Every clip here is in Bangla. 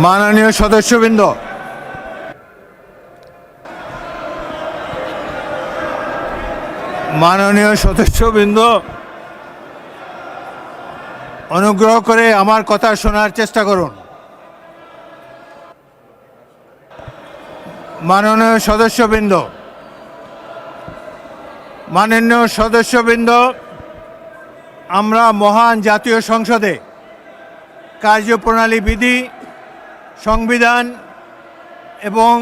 মাননীয় সদস্যবৃন্দ, অনুগ্রহ করে আমার কথা শোনার চেষ্টা করুন। মাননীয় সদস্যবৃন্দ, আমরা মহান জাতীয় সংসদে কার্যপ্রণালী বিধি, সংবিধান এবং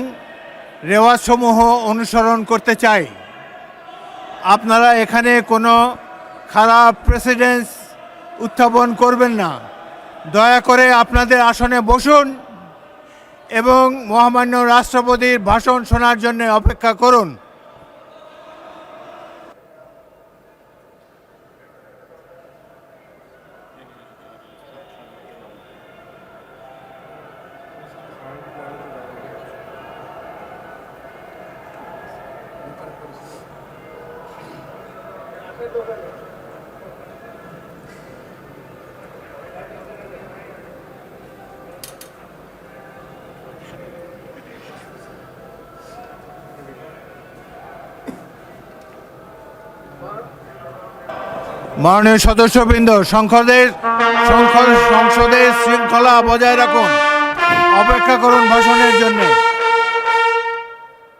রেওয়াজসমূহ অনুসরণ করতে চাই। আপনারা এখানে কোনো খারাপ প্রেসিডেন্স উত্থাপন করবেন না। দয়া করে আপনাদের আসনে বসুন এবং মহামান্য রাষ্ট্রপতির ভাষণ শোনার জন্য অপেক্ষা করুন। মাননীয় সদস্যবৃন্দ, সংসদের শৃঙ্খলা বজায় রাখুন। অপেক্ষা করুন ভাষণের জন্য।